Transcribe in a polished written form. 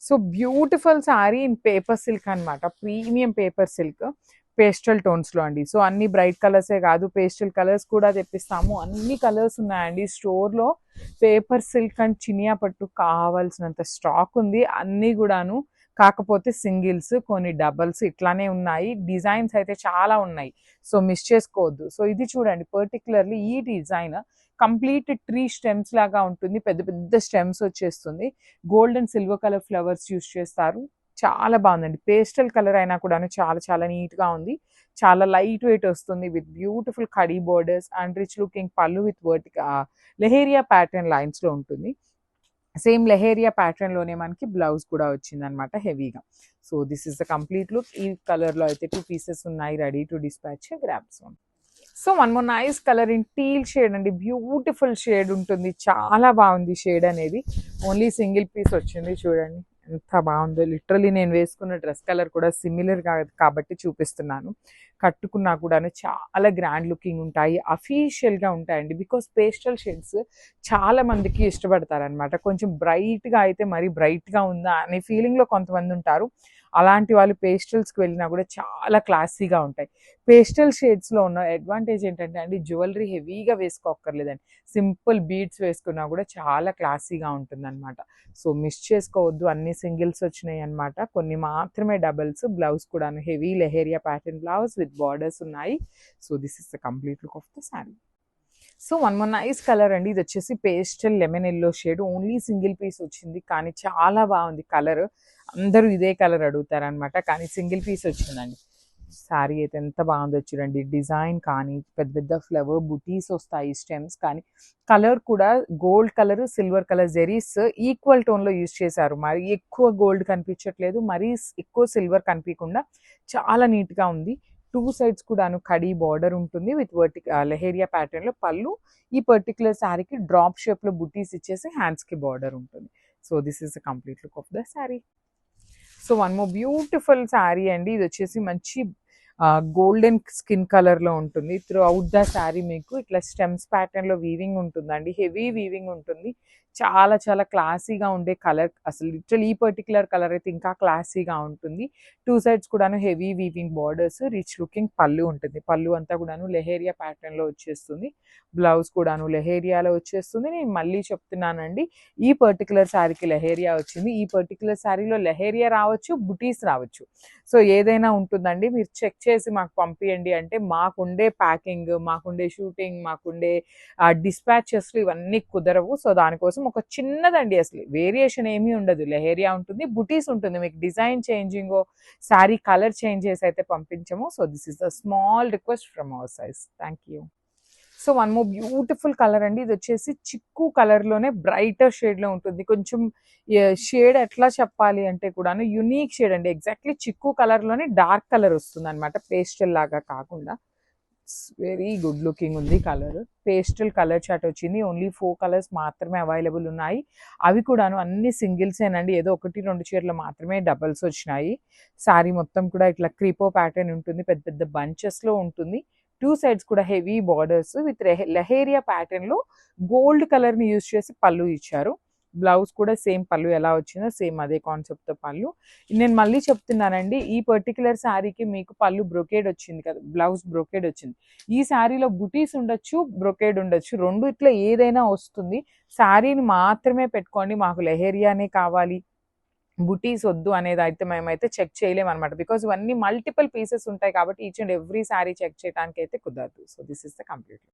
So beautiful sari in paper silk అనమాట, premium paper silk pastel టోన్స్లో అండి. So అన్ని bright కలర్సే కాదు, పేస్టల్ కలర్స్ కూడా తెప్పిస్తాము. అన్ని కలర్స్ ఉన్నాయండి స్టోర్లో. పేపర్ సిల్క్ అండ్ చినియా పట్టు కావాల్సినంత స్టాక్ ఉంది, అన్నీ కూడాను. కాకపోతే సింగిల్స్, కొన్ని డబల్స్ ఇట్లానే ఉన్నాయి. డిజైన్స్ అయితే చాలా ఉన్నాయి, సో మిస్ చేసుకోవద్దు. సో ఇది చూడండి, పర్టికులర్లీ ఈ డిజైన్ కంప్లీట్ ట్రీ స్టెమ్స్ లాగా ఉంటుంది, పెద్ద పెద్ద స్టెమ్స్ వచ్చేస్తుంది. Gold and silver colour flowers use చేస్తారు. చాలా బాగుందండి. పేస్టల్ కలర్ అయినా కూడా చాలా చాలా నీట్గా ఉంది. చాలా లైట్ వెయిట్ వస్తుంది with beautiful khadi borders and rich looking పళ్ళు విత్ లెహేరియా ప్యాటర్న్ లైన్స్లో ఉంటుంది. సేమ్ లెహేరియా ప్యాటర్న్లోనే మనకి బ్లౌజ్ కూడా వచ్చింది అనమాట హెవీగా. So this is the complete look. ఈ కలర్లో అయితే 2 పీసెస్ ఉన్నాయి, ready to dispatch. Grabs. So one more nice colour in teal shade అండి, బ్యూటిఫుల్ షేడ్ ఉంటుంది, చాలా బాగుంది షేడ్ అనేది. ఓన్లీ సింగిల్ పీస్ వచ్చింది, చూడండి ఎంత బాగుందో. లిటరలీ నేను వేసుకున్న డ్రెస్ కలర్ కూడా సిమిలర్ కాబట్టి చూపిస్తున్నాను. కట్టుకున్నా కూడా చాలా గ్రాండ్ లుకింగ్ ఉంటాయి, అఫీషియల్గా ఉంటాయండి. బికాస్ పేస్టల్ షేడ్స్ చాలా మందికి ఇష్టపడతారనమాట. కొంచెం బ్రైట్గా అయితే మరీ బ్రైట్గా ఉందా అనే ఫీలింగ్లో కొంతమంది ఉంటారు. అలాంటి వాళ్ళు పేస్టల్స్కి వెళ్ళినా కూడా చాలా క్లాసీగా ఉంటాయి. పేస్టల్ షేడ్స్లో ఉన్న అడ్వాంటేజ్ ఏంటంటే అండి, జ్యువెలరీ హెవీగా వేసుకోక్కర్లేదండి, సింపుల్ బీడ్స్ వేసుకున్నా కూడా చాలా క్లాసీగా ఉంటుందన్నమాట. సో మిస్ చేసుకోవద్దు, అన్ని సింగిల్స్ వచ్చినాయి అనమాట, కొన్ని మాత్రమే డబల్స్. బ్లౌజ్ కూడా heavy leheriya pattern blouse with borders ఉన్నాయి. So this is the complete look of the sari. So one more nice colour అండి, ఇది వచ్చేసి pastel lemon yellow shade. Only single piece వచ్చింది కానీ చాలా బాగుంది కలర్. అందరూ ఇదే కలర్ అడుగుతారనమాట, కానీ సింగిల్ పీస్ వచ్చిందండి. శారీ అయితే ఎంత బాగుందో చూడండి. డిజైన్ కానీ పెద్ద పెద్ద ఫ్లవర్ బుటీస్ వస్తాయి, స్టెమ్స్ కానీ. కలర్ కూడా gold colour, silver colour zaris equal టోన్లో యూజ్ చేశారు. మరి ఎక్కువ గోల్డ్ కనిపించట్లేదు, మరీ ఎక్కువ సిల్వర్ కనిపించకుండా చాలా నీట్గా ఉంది. 2 సైడ్స్ కూడాను కడీ బార్డర్ ఉంటుంది విత్ లెహేరియా ప్యాటర్న్లో పళ్ళు. ఈ పర్టికులర్ శారీకి డ్రాప్ షేప్లో బుటీస్ ఇచ్చేసి హ్యాండ్స్కి బార్డర్ ఉంటుంది. So this is the complete look of the sari. So one more beautiful sari అండి, ఇది వచ్చేసి మంచి గోల్డెన్ స్కిన్ కలర్లో ఉంటుంది. త్రూ అవుట్ ద శారీ మీకు ఇట్లా స్టెమ్స్ ప్యాటర్న్లో వీవింగ్ ఉంటుందండి, హెవీ వీవింగ్ ఉంటుంది. చాలా చాలా క్లాసీగా ఉండే కలర్, అసలు లిటరల్ ఈ పర్టికులర్ కలర్ అయితే ఇంకా క్లాసీగా ఉంటుంది. 2 సైడ్స్ కూడాను heavy weaving borders, rich looking పళ్ళు ఉంటుంది. పళ్ళు అంతా కూడాను లెహేరియా ప్యాటర్న్లో వచ్చేస్తుంది. బ్లౌజ్ కూడాను లెహేరియాలో వచ్చేస్తుంది. నేను మళ్ళీ చెప్తున్నానండి, ఈ పర్టికులర్ శారీకి లెహేరియా వచ్చింది. ఈ పర్టికులర్ శారీలో లెహేరియా రావచ్చు, బుటీస్ రావచ్చు. సో ఏదైనా ఉంటుందండి, మీరు చెక్ చేసి మాకు పంపించండి. అంటే మాకుండే ప్యాకింగ్, మాకుండే షూటింగ్, మాకుండే డిస్పాచెస్లు ఇవన్నీ కుదరవు. సో దానికోసం ఒక చిన్నదండి, అసలు వేరియేషన్ ఏమీ ఉండదు. లెహేరియా ఉంటుంది, బుటీస్ ఉంటుంది. మీకు design changing, sari colour change చేసి అయితే పంపించము. So this is the small request from our size. Thank you. So one more beautiful colour అండి, ఇది వచ్చేసి చిక్కు కలర్లోనే బ్రైటర్ షేడ్లో ఉంటుంది. కొంచెం షేడ్ ఎట్లా చెప్పాలి అంటే కూడాను యునీక్ షేడ్ అండి. ఎగ్జాక్ట్లీ చిక్కు కలర్లోనే డార్క్ కలర్ వస్తుంది అనమాట, పేస్టల్ లాగా కాకుండా. వెరీ గుడ్ లుకింగ్ ఉంది కలర్. పేస్టల్ కలర్ చాట్ వచ్చింది. ఓన్లీ 4 కలర్స్ మాత్రమే అవైలబుల్ ఉన్నాయి. అవి కూడాను అన్ని సింగిల్సేనండి, ఏదో 1-2 చీరలు మాత్రమే డబల్స్ వచ్చినాయి. శారీ మొత్తం కూడా ఇట్లా క్రీపో ప్యాటర్న్ ఉంటుంది, పెద్ద పెద్ద బంచెస్లో ఉంటుంది. 2 సైడ్స్ కూడా హెవీ బార్డర్స్ విత్ లెహేరియా ప్యాటర్న్లో గోల్డ్ కలర్ని యూజ్ చేసి పళ్ళు ఇచ్చారు. బ్లౌజ్ కూడా సేమ్ పళ్ళు ఎలా వచ్చిందో సేమ్ అదే కాన్సెప్ట్తో పళ్ళు. నేను మళ్ళీ చెప్తున్నానండి, ఈ పర్టికులర్ శారీకి మీకు పళ్ళు బ్రొకేడ్ వచ్చింది కదా, బ్లౌజ్ బ్రొకేడ్ వచ్చింది. ఈ శారీలో బుటీస్ ఉండొచ్చు, బ్రొకేడ్ ఉండొచ్చు, రెండు ఇట్లా ఏదైనా వస్తుంది. శారీని మాత్రమే పెట్టుకోండి, మాకు లెహేరియానే కావాలి, బుటీస్ వద్దు అనేది అయితే మేమైతే చెక్ చేయలేము అనమాట. బికాజ్ ఇవన్నీ మల్టిపుల్ పీసెస్ ఉంటాయి కాబట్టి each and every sari check చేయడానికి అయితే కుదరదు. So this is the complete.